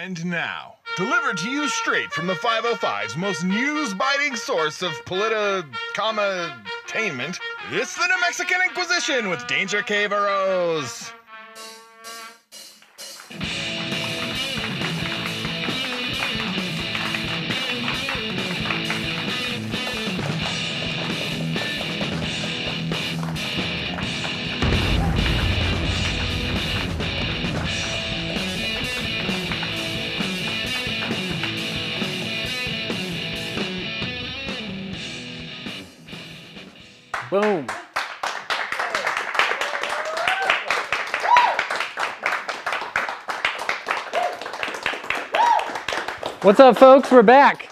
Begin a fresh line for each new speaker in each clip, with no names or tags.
And now, delivered to you straight from the 505's most news-biting source of politi-comma-tainment, it's the New Mexican Inquisition with Danger Caveros.
Boom. What's up, folks? We're back.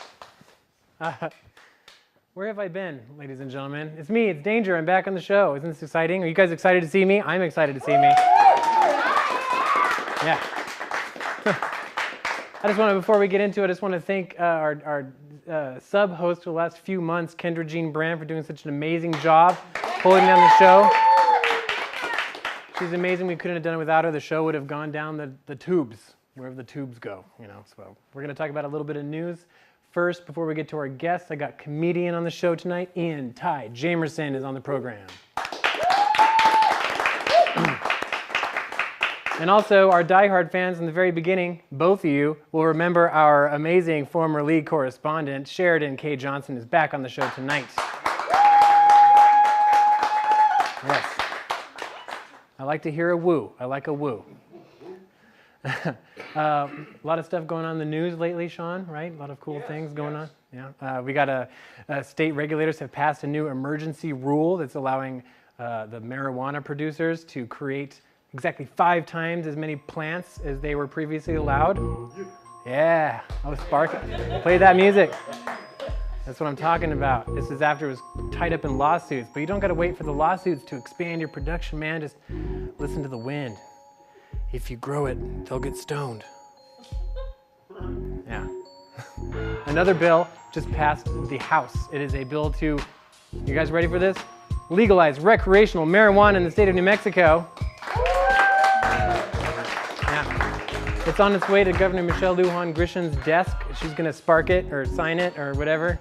Where have I been, ladies and gentlemen? It's me, it's Danger. I'm back on the show. Isn't this exciting? Are you guys excited to see me? I'm excited to see me. Yeah. I just want to, before we get into it, I just want to thank our sub-host for the last few months, Kendra Jean Brand, for doing such an amazing job holding down the show. She's amazing. We couldn't have done it without her. The show would have gone down the tubes, wherever the tubes go, you know. So we're going to talk about a little bit of news. First, before we get to our guests, I got comedian on the show tonight. Ian Ty Jamerson is on the program. And also, our diehard fans in the very beginning, both of you, will remember our amazing former league correspondent, Sheridan Kay Johnson, is back on the show tonight. Yes. I like to hear a woo. I like a woo. A lot of stuff going on in the news lately, Sean, right? A lot of cool things going on. Yeah. We got state regulators have passed a new emergency rule that's allowing the marijuana producers to create exactly 5 times as many plants as they were previously allowed. Yeah, I was sparking. Play that music. That's what I'm talking about. This is after it was tied up in lawsuits, but you don't got to wait for the lawsuits to expand your production, man. Just listen to the wind. If you grow it, they'll get stoned. Yeah. Another bill just passed the House. It is a bill to, you guys ready for this? Legalize recreational marijuana in the state of New Mexico. It's on its way to Governor Michelle Lujan Grisham's desk. She's going to spark it or sign it or whatever.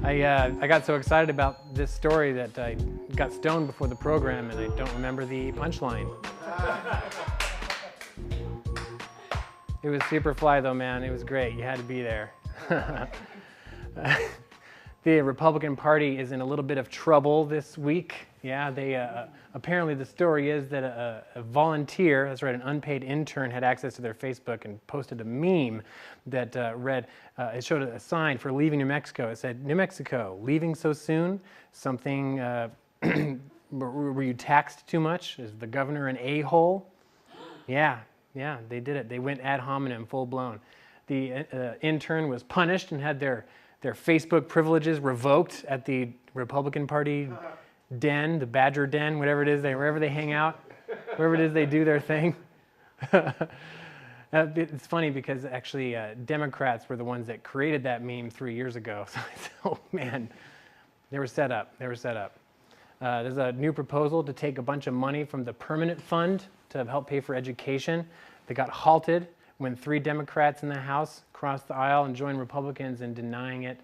I got so excited about this story that I got stoned before the program and I don't remember the punchline. It was super fly though, man. It was great. You had to be there. The Republican Party is in a little bit of trouble this week. Yeah, they apparently the story is that a volunteer, that's right, an unpaid intern, had access to their Facebook and posted a meme that read, it showed a sign for leaving New Mexico. It said, "New Mexico, leaving so soon? Something, were you taxed too much? Is the governor an a-hole?" Yeah, they did it. They went ad hominem, full blown. The intern was punished and had their Facebook privileges revoked at the Republican Party den, the Badger Den, whatever it is, wherever they hang out, wherever it is they do their thing. It's funny because actually Democrats were the ones that created that meme 3 years ago. So man, they were set up. There's a new proposal to take a bunch of money from the permanent fund to help pay for education. They got halted when 3 Democrats in the House crossed the aisle and joined Republicans in denying it.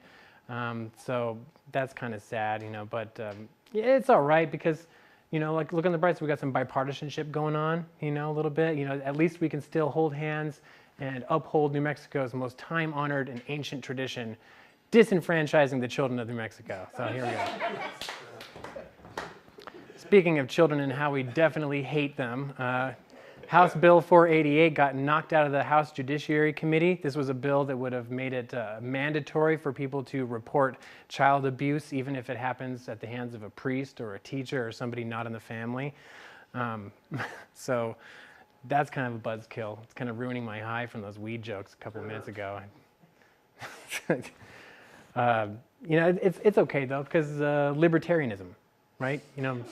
So that's kind of sad, you know, but yeah, it's all right because, you know, like look on the bright side, we got some bipartisanship going on, you know, a little bit. You know, at least we can still hold hands and uphold New Mexico's most time-honored and ancient tradition, disenfranchising the children of New Mexico. So here we go. Speaking of children and how we definitely hate them, House Bill 488 got knocked out of the House Judiciary Committee. This was a bill that would have made it mandatory for people to report child abuse, even if it happens at the hands of a priest or a teacher or somebody not in the family. So that's kind of a buzzkill. It's kind of ruining my high from those weed jokes a couple of minutes ago. You know, it's okay though, because libertarianism, right? You know,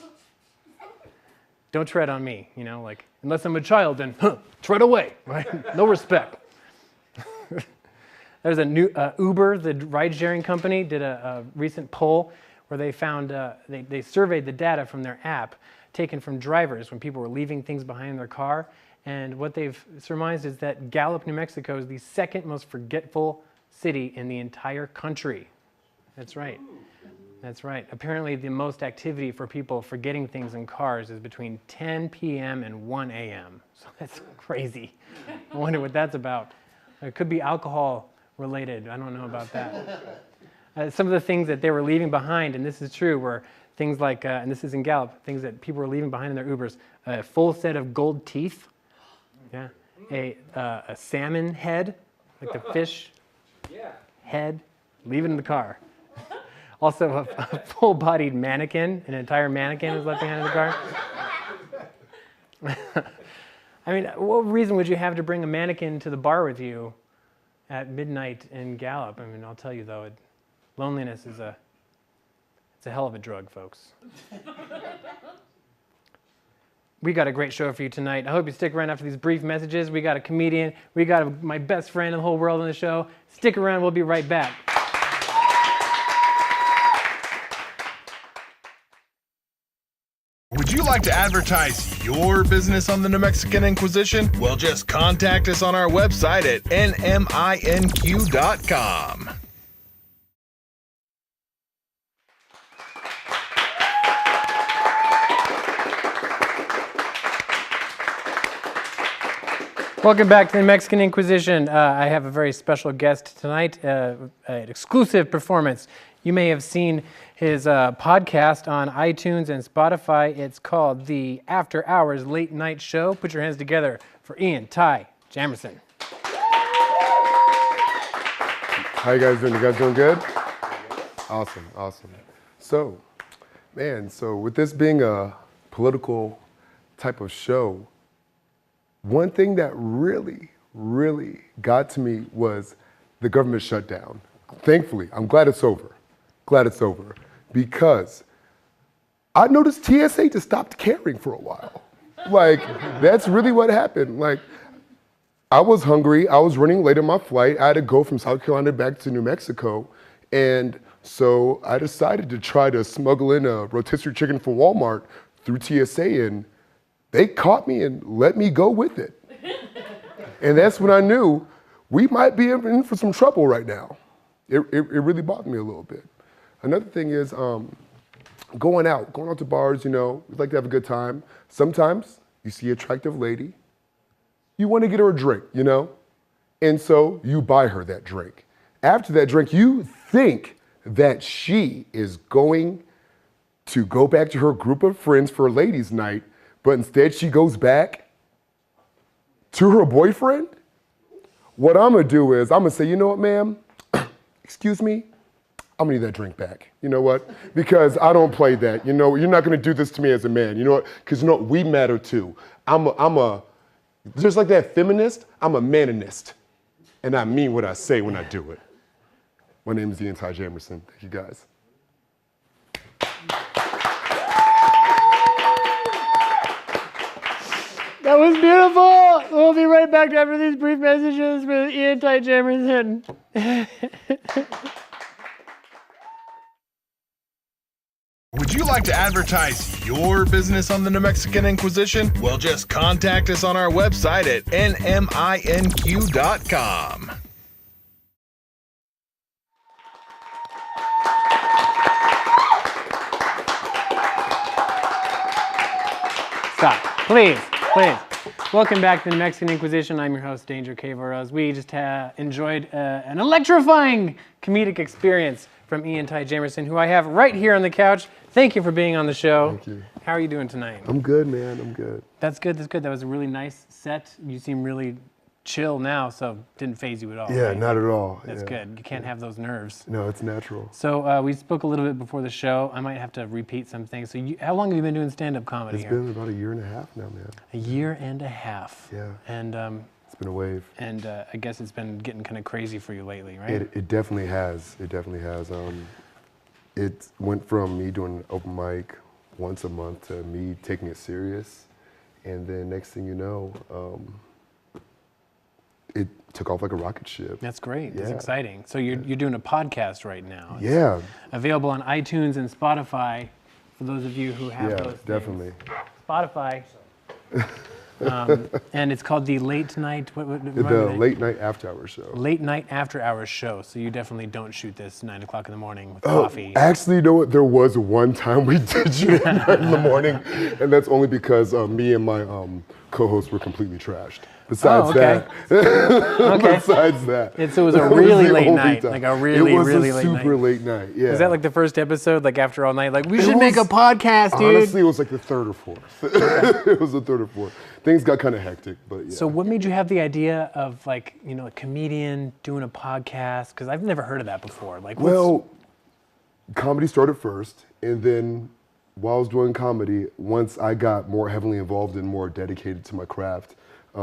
don't tread on me, you know, like, unless I'm a child, then tread away, right? No respect. There's a new Uber, the ride-sharing company, did a recent poll where they found, they surveyed the data from their app taken from drivers when people were leaving things behind in their car, And what they've surmised is that Gallup, New Mexico is the second most forgetful city in the entire country. That's right. That's right. Apparently the most activity for people forgetting things in cars is between 10 p.m. and 1 a.m. So that's crazy. I wonder what that's about. It could be alcohol related. I don't know about that. Some of the things that they were leaving behind, and this is true, were things like, and this is in Gallup, things that people were leaving behind in their Ubers, a full set of gold teeth, yeah, a salmon head, like the fish head, leave it in the car. Also, a full-bodied mannequin, an entire mannequin was left behind in the car. I mean, what reason would you have to bring a mannequin to the bar with you at midnight in Gallup? I mean, I'll tell you though, loneliness is it's a hell of a drug, folks. We got a great show for you tonight. I hope you stick around after these brief messages. We got a comedian. We got my best friend in the whole world on the show. Stick around. We'll be right back.
Would you like to advertise your business on the New Mexican Inquisition? Well, just contact us on our website at NMINQ.com.
Welcome back to the Mexican Inquisition. I have a very special guest tonight, an exclusive performance. You may have seen his podcast on iTunes and Spotify. It's called the After Hours Late Night Show. Put your hands together for Ian Ty Jamerson.
How you guys doing? You guys doing good? Awesome, awesome. So, man, with this being a political type of show, one thing that really, really got to me was the government shutdown. Thankfully, I'm glad it's over. Glad it's over. Because I noticed TSA just stopped caring for a while. Like, that's really what happened. Like, I was hungry. I was running late on my flight. I had to go from South Carolina back to New Mexico. And so I decided to try to smuggle in a rotisserie chicken from Walmart through TSA, and they caught me and let me go with it. And that's when I knew we might be in for some trouble right now. It really bothered me a little bit. Another thing is going out to bars, you know, we like to have a good time. Sometimes you see an attractive lady, you want to get her a drink, you know? And so you buy her that drink. After that drink, you think that she is going to go back to her group of friends for ladies' night, but instead she goes back to her boyfriend. What I'm gonna do is I'm gonna say, you know what, ma'am? Excuse me, I'm gonna need that drink back. You know what? Because I don't play that. You know, you're not gonna do this to me as a man. You know what? Because you know what? We matter too. I'm a just like that feminist, I'm a maninist. And I mean what I say when I do it. My name is Ian Ty Jamerson. Thank you guys.
That was beautiful. We'll be right back after these brief messages with Ian Ty Jamerson.
Would you like to advertise your business on the New Mexican Inquisition? Well, just contact us on our website at NMINQ.com.
Stop, please. Welcome back to the Mexican Inquisition. I'm your host, Danger Cavoros. We just enjoyed an electrifying comedic experience from Ian Ty Jamerson, who I have right here on the couch. Thank you for being on the show.
Thank you.
How are you doing tonight?
I'm good, man. I'm good.
That's good. That was a really nice set. You seem really chill now, so didn't faze you at all.
Yeah,
right?
not at all.
That's good. You can't have those nerves.
No, it's natural.
So we spoke a little bit before the show. I might have to repeat some things. So how long have you been doing stand-up comedy
It's been about a year and a half now, man.
A year and a half.
Yeah.
And
it's been a wave.
And I guess it's been getting kind of crazy for you lately, right?
It definitely has. It definitely has. It went from me doing open mic once a month to me taking it serious, and then next thing you know, it took off like a rocket ship.
That's great.
Yeah.
That's exciting. So you're doing a podcast right now. It's
yeah.
available on iTunes and Spotify for those of you who have those things.
Definitely.
Spotify. And it's called the Late Night.
The Late Night After Hours show.
Late Night After Hours show. So you definitely don't shoot this 9 o'clock in the morning with coffee.
Actually, you know what? There was one time we did shoot at 9 in the morning, and that's only because me and my co-hosts were completely trashed. Besides that, besides that,
So it was a really late night, like a really, really late night.
It was a super late night. Yeah.
Was that like the first episode, like after all night? Like we should make a podcast, dude.
Honestly, it was like the third or fourth. It was the third or fourth. Things got kind of hectic, but yeah.
So what made you have the idea of like, you know, a comedian doing a podcast? Because I've never heard of that before. Like,
well, comedy started first, and then while I was doing comedy, once I got more heavily involved and more dedicated to my craft, a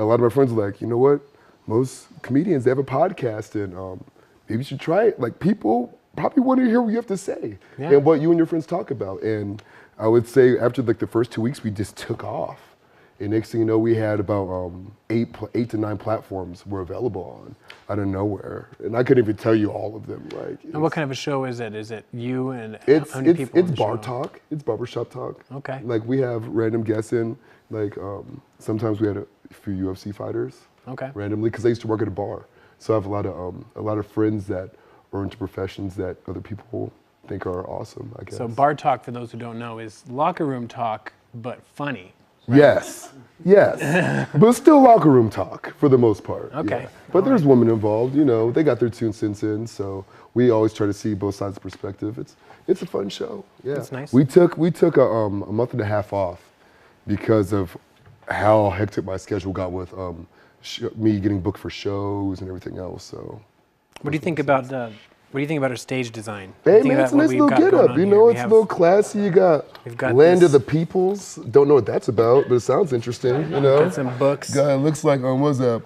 lot of my friends were like, you know what? Most comedians, they have a podcast, and maybe you should try it. Like, people probably want to hear what you have to say and what you and your friends talk about. And I would say after like the first 2 weeks, we just took off. And next thing you know, we had about 8 to 9 platforms were available on out of nowhere, and I couldn't even tell you all of them. Like,
and what kind of a show is it? Is it you and
it's
how many people?
It's bar talk. It's barbershop talk.
Okay.
Like we have random guests in. Like sometimes we had a few UFC fighters.
Okay.
Randomly, because I used to work at a bar, so I have a lot of friends that are into professions that other people think are awesome, I guess.
So bar talk, for those who don't know, is locker room talk, but funny. Right?
Yes, but still locker room talk for the most part.
Okay.
Yeah. But there's women involved, you know, they got their 2 cents in, so we always try to see both sides of the perspective. It's a fun show. Yeah.
That's nice.
We took a month and a half off because of how hectic my schedule got with me getting booked for shows and everything else. So.
What do you think about our stage design?
Hey man, it's a nice little get up. You know, it's a little classy. You got Land of the Peoples. Don't know what that's about, but it sounds interesting. You know,
got some books.
It looks like what's that?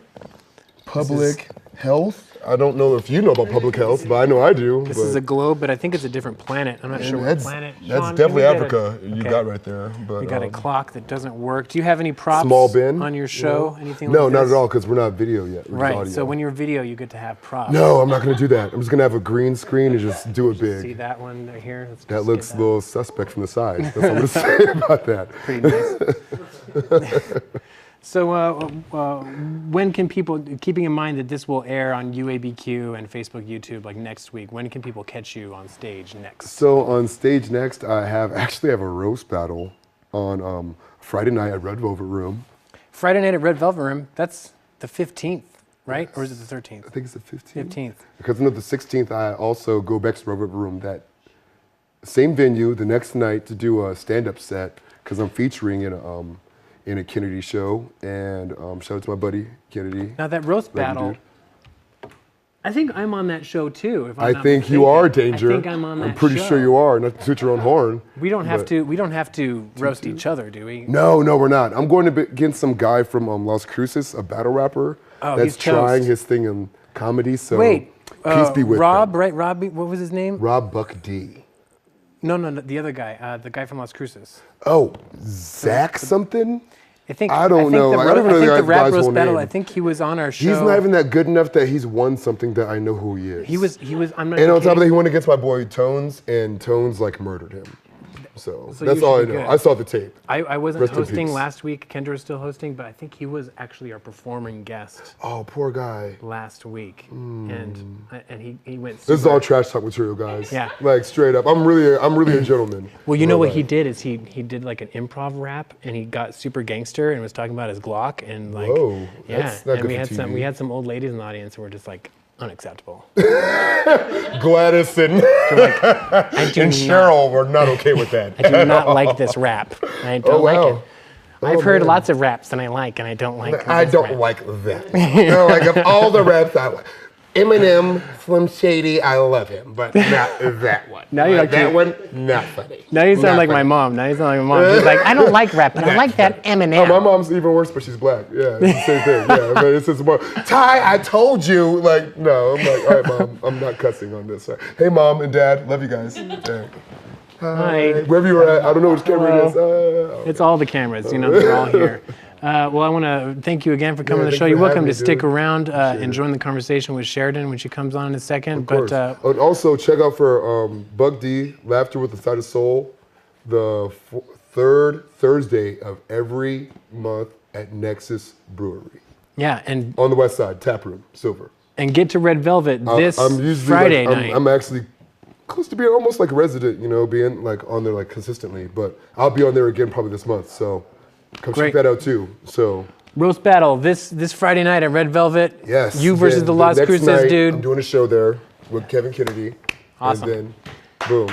Public Health. I don't know if you know about public health, but I know I do.
This is a globe, but I think it's a different planet. I'm not sure what planet.
That's
Sean,
definitely Africa. You got right there. But
we got a clock that doesn't work. Do you have any props
small bin
on your show? Anything
no,
like this?
not at all, because we're not video yet. We're
right.
audio.
So when you're video, you get to have props.
No, I'm not going to do that. I'm just going to have a green screen and just do it big.
See that one here?
That looks a little suspect from the side. That's what I'm going to say about that.
Pretty nice. So when can people, keeping in mind that this will air on UABQ and Facebook, YouTube, like next week, when can people catch you on stage next?
So on stage next, I actually have a roast battle on Friday night at Red Velvet Room.
Friday night at Red Velvet Room, that's the 15th, right? Yes. Or is it the 13th?
I think it's the 15th.
15th.
Because on the 16th, I also go back to Red Velvet Room, that same venue, the next night to do a stand-up set, because I'm featuring in a Kennedy show, and shout out to my buddy Kennedy.
Now that roast battle, I think I'm on that show too. If I'm
I
not
think
mistaken.
you are, Danger.
I think I'm on that show.
I'm pretty sure you are. Not to toot your own horn.
We don't have to roast each other, do we?
No, we're not. I'm going to against some guy from Las Cruces, a battle rapper that's trying his thing in comedy. So
wait,
peace be with
Rob,
him.
right? Rob, what was his name?
Rob Buck D.
No, the other guy, the guy from Las Cruces.
Oh, Zach something?
I don't
know.
The,
I don't even know
the rap roast battle.
name.
I think he was on our show.
He's not even that good enough that he's won something that I know who he is.
He was. I'm not.
And on top of that, he went against my boy Tones, and Tones like murdered him. So that's all I know.
Good.
I saw the tape.
I wasn't hosting last week. Kendra was still hosting, but I think he was actually our performing guest.
Oh, poor guy.
Last week, and he went.
This is all trash talk material, guys.
Yeah.
Like straight up. I'm really a gentleman.
Well, you know what he did is he did like an improv rap, and he got super gangster and was talking about his Glock and like.
Whoa.
Yeah.
That's not
and
good
we had some old ladies in the audience who were just like. Unacceptable.
Gladys and, Cheryl were not okay with that.
I do not like this rap. I don't like it. I've heard lots of raps and I don't like.
I don't like that. Like of all the raps I like. Eminem, Slim Shady, I love him, but not that one.
Now you like
that one, not funny.
Now you sound like my mom. She's like, I don't like rap, but I like that Eminem.
Oh, my mom's even worse, but she's black. Yeah, it's the same thing. Yeah, but it's just more. Ty, I told you. Like, no. I'm like, all right, mom, I'm not cussing on this. Hey, mom and dad, love you guys. Yeah.
Hi.
Wherever you were at, I don't know which camera it is.
It's all the cameras, they're all here. Well, I want to thank you again for coming to the show. You're welcome to stick around and join the conversation with Sheridan when she comes on in a second.
Of course. And also check out for Bug D, Laughter with a Side of Soul, the third Thursday of every month at Nexus Brewery.
Yeah, and
On the west side, tap room, silver.
get to Red Velvet this
I'm usually
Friday
like,
night.
I'm actually close to being almost like a resident, you know, being like on there like consistently. But I'll be on there again probably this month, so come
Great.
check that out too. So
Roast battle this Friday night at Red Velvet.
yes,
You versus
then
the Las
next
Cruces
night,
dude.
I'm doing a show there with Kevin Kennedy.
Awesome.
And then, boom.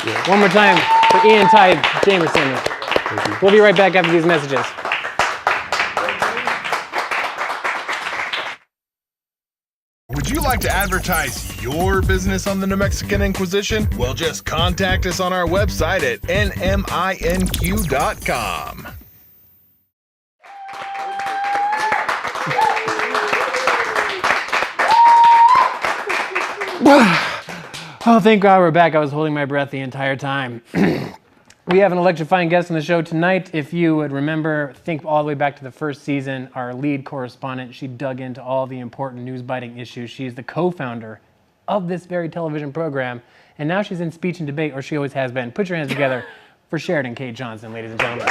Yeah.
One more time for Ian Ty Jamerson. We'll be right back after these messages.
Would you like to advertise your business on the New Mexican Inquisition? Well, just contact us on our website at NMINQ.com.
Oh, thank God we're back. I was holding my breath the entire time. We have an electrifying guest on the show tonight. If you would remember, think all the way back to the first season, our lead correspondent, she dug into all the important news-biting issues. She is the co-founder of this very television program, and now she's in speech and debate, or she always has been. Put your hands together for Sheridan Kay Johnson, ladies and gentlemen.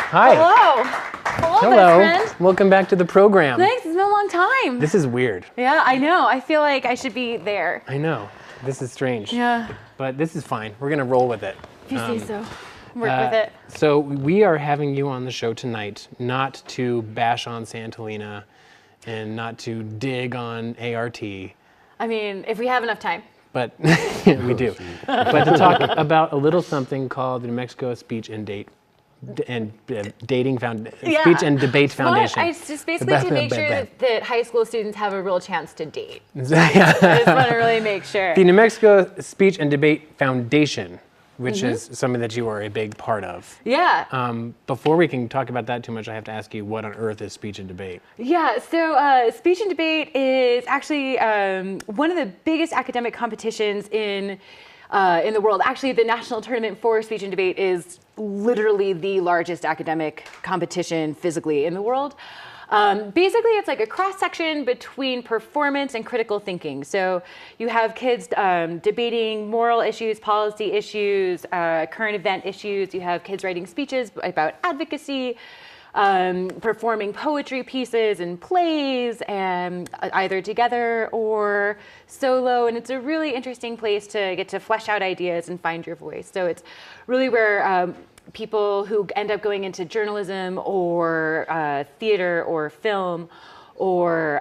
Hi.
Hello. Hello, best friend.
Welcome back to the program.
Thanks, it's been a long time.
This is weird.
Yeah, I know. I feel like I should be there.
I know. This is strange.
Yeah.
But this is fine. We're going to roll with it.
If you say so. Work with it.
So we are having you on the show tonight, not to bash on Santolina and not to dig on ART,
I mean, if we have enough time.
but we do. But to talk about a little something called the New Mexico Speech and Dating Speech and Debate Foundation.
It's just basically to make sure that high school students have a real chance to date. I
Yeah.
just want to really make sure.
The New Mexico Speech and Debate Foundation, which is something that you are a big part of.
Yeah.
Before we can talk about that too much, I have to ask you, what on earth is speech and debate?
Yeah, so speech and debate is actually one of the biggest academic competitions in the world. Actually, the national tournament for speech and debate is literally the largest academic competition physically in the world. Basically, it's like a cross-section between performance and critical thinking. So you have kids debating moral issues, policy issues, current event issues. You have kids writing speeches about advocacy, performing poetry pieces and plays, and either together or solo. And it's a really interesting place to get to flesh out ideas and find your voice. So it's really where people who end up going into journalism or theater or film or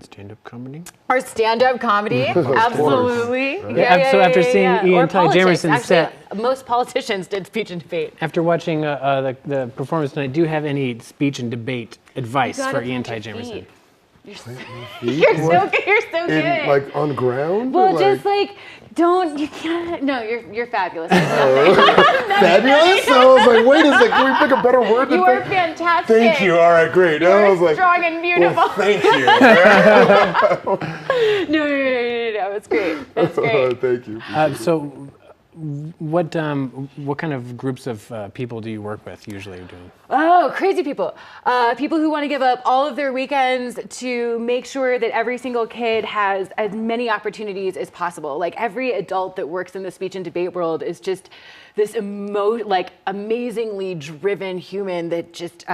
Stand-up comedy?
or stand-up comedy, absolutely.
Right.
Yeah, so after seeing Ian
Or
Ty
politics.
Jamerson's set-
Actually, most politicians did speech and debate.
After watching the performance tonight, do you have any speech and debate advice
You gotta
for Ian Ty
plant your
Jamerson?
feet. You're so good. You're so good.
In, like on the ground?
Well,
or,
just like don't you can't. No, you're fabulous.
fabulous? So I was like, wait a second, can we pick a better word?
You
than
are
fa-
fantastic.
Thank you. All right, great.
You
I
are
was like,
strong and beautiful.
well, thank you.
No, it's great. That's great.
Thank you.
So, what kind of groups of people do you work with usually?
Oh, crazy people. People who want to give up all of their weekends to make sure that every single kid has as many opportunities as possible. Like every adult that works in the speech and debate world is just this amazingly driven human that just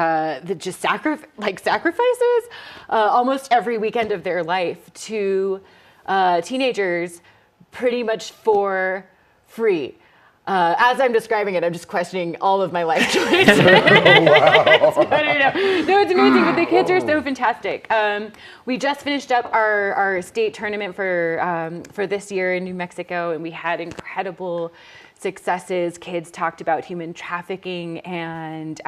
sacrifices almost every weekend of their life to teenagers pretty much for free. As I'm describing it, I'm just questioning all of my life choices. But I know. No, it's amazing, but the kids are so fantastic. We just finished up our state tournament for this year in New Mexico, and we had incredible successes. Kids talked about human trafficking and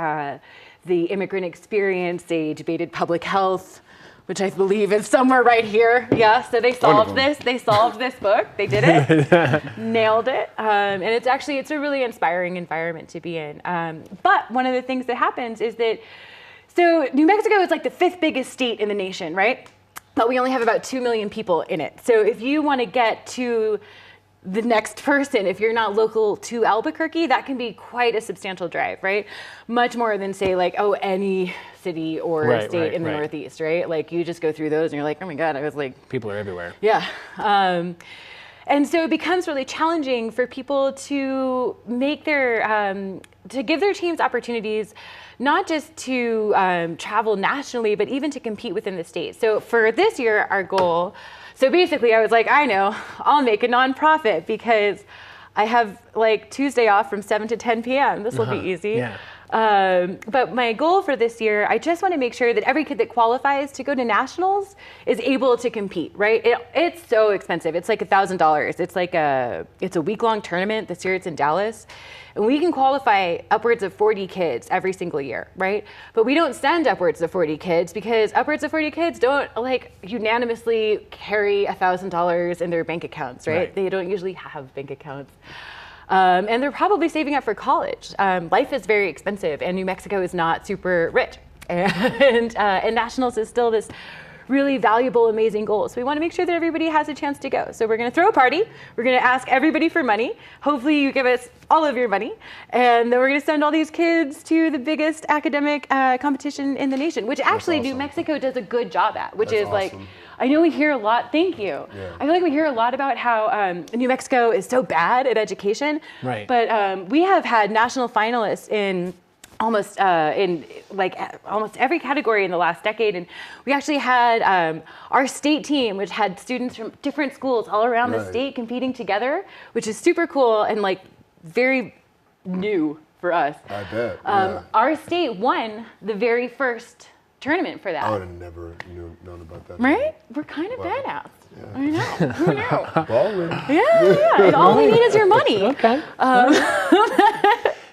the immigrant experience. They debated public health, which I believe is somewhere right here. Yeah, so they solved this. They solved this book. They did it. Nailed it. And it's a really inspiring environment to be in. But one of the things that happens is that, so New Mexico is like the 5th biggest state in the nation, right? But we only have about 2 million people in it. So if you want to get to the next person, if you're not local to Albuquerque, that can be quite a substantial drive, right? Much more than say like, oh, any city or state in the Northeast, right? Like you just go through those and you're like, oh my God, I was like.
People are everywhere.
Yeah. And so it becomes really challenging for people to make their, to give their teams opportunities, not just to travel nationally, but even to compete within the state. So for this year, our goal, so basically I was like, I know, I'll make a nonprofit because I have like Tuesday off from 7 to 10 p.m. This will be easy.
Yeah.
But my goal for this year, I just want to make sure that every kid that qualifies to go to nationals is able to compete, right? It's so expensive. It's like $1,000. It's like it's a week-long tournament. This year it's in Dallas. And we can qualify upwards of 40 kids every single year, right? But we don't send upwards of 40 kids because upwards of 40 kids don't like unanimously carry $1,000 in their bank accounts, right? They don't usually have bank accounts. And they're probably saving up for college. Life is very expensive, and New Mexico is not super rich. And nationals is still this really valuable, amazing goal. So we want to make sure that everybody has a chance to go. So we're going to throw a party. We're going to ask everybody for money. Hopefully you give us all of your money. And then we're going to send all these kids to the biggest academic competition in the nation, which actually New Mexico does a good job at, which is like, I know we hear a lot, thank you. Yeah. I feel like we hear a lot about how New Mexico is so bad at education.
Right.
But we have had national finalists in almost every category in the last decade. And we actually had our state team, which had students from different schools all around the state competing together, which is super cool and like very new for us.
I bet.
Our state won the very first tournament for that.
I would have never known about that.
Right? We're kind of badass. Yeah. I know. Who knew?
Ballin'.
Yeah. And all we need is your money.
Okay.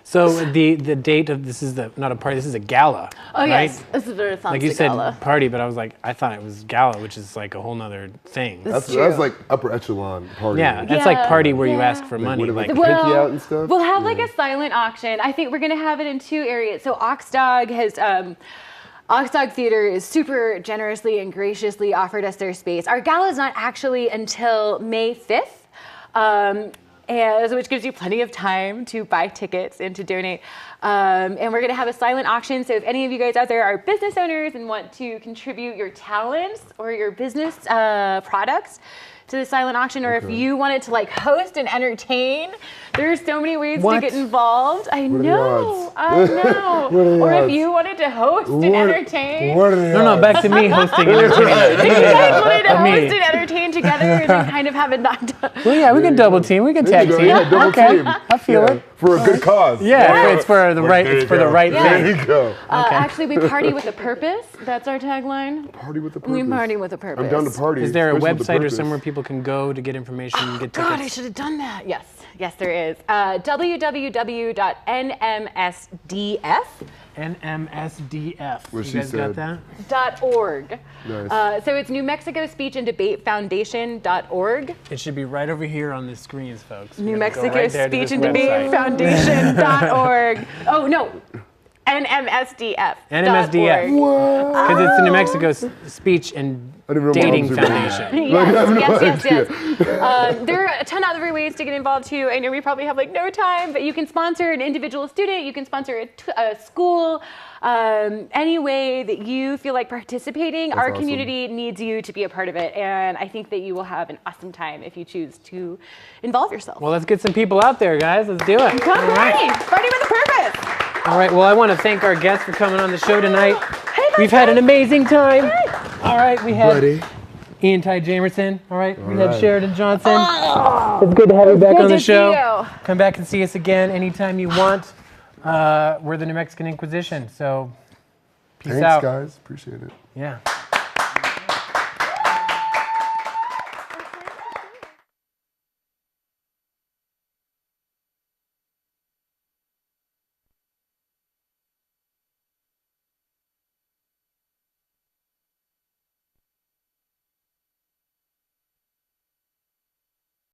So the date of this is not a party. This is a gala.
Oh
right?
yes, this is a
like you said
gala.
Party, but I was like, I thought it was gala, which is like a whole nother thing.
That's like upper echelon party.
Yeah, that's like party where you ask for money.
Like pinky out and stuff.
We'll have like a silent auction. I think we're gonna have it in 2 areas. So Oxdog has. Oxdog Theater is super generously and graciously offered us their space. Our gala is not actually until May 5th, which gives you plenty of time to buy tickets and to donate. And we're gonna have a silent auction. So if any of you guys out there are business owners and want to contribute your talents or your business products to the silent auction, or if you wanted to like host and entertain, there's so many ways to get involved. I know. Or if you wanted to host and entertain.
No, back to me hosting and entertaining.
If you guys wanted to host and entertain together and then kind of have it knocked up.
Well, yeah, we can double team. We can tag team.
Yeah, double team.
I feel it.
For a good cause.
Yeah, it's for the right. It's for the right thing.
There you go.
Actually, we party with a purpose. That's our tagline.
Party with a purpose.
We party with a purpose.
I'm down to party.
Is there a website or somewhere people can go to get information and get tickets?
God, I should have done that. Yes, there is. www.nmsdf.
NMSDF.
What
You
she
guys got
said.
that?
.org.
Nice.
So it's New Mexico Speech and Debate Foundation.org.
It should be right over here on the screens, folks.
New
You're gonna go
Mexico
right there to
Speech
this
and Debate
website.
Foundation.org. Oh, no. NMSDF.
NMSDF. Because it's the New Mexico Speech and Dating Foundation.
Yes. There are a ton of other ways to get involved too. I know we probably have like no time, but you can sponsor an individual student, you can sponsor a school, any way that you feel like participating. Our community needs you to be a part of it, and I think that you will have an awesome time if you choose to involve yourself.
Well, let's get some people out there, guys. Let's do it.
Come party! Party with a purpose!
All right, well, I want to thank our guests for coming on the show tonight.
Hey,
We've had an amazing time. All right, we had
Buddy.
Ian Ty Jamerson. All right, we had Sheridan Johnson. It's good to have you back on the show. Come back and see us again anytime you want. We're the New Mexican Inquisition, so peace out.
Thanks, guys. Appreciate it.
Yeah.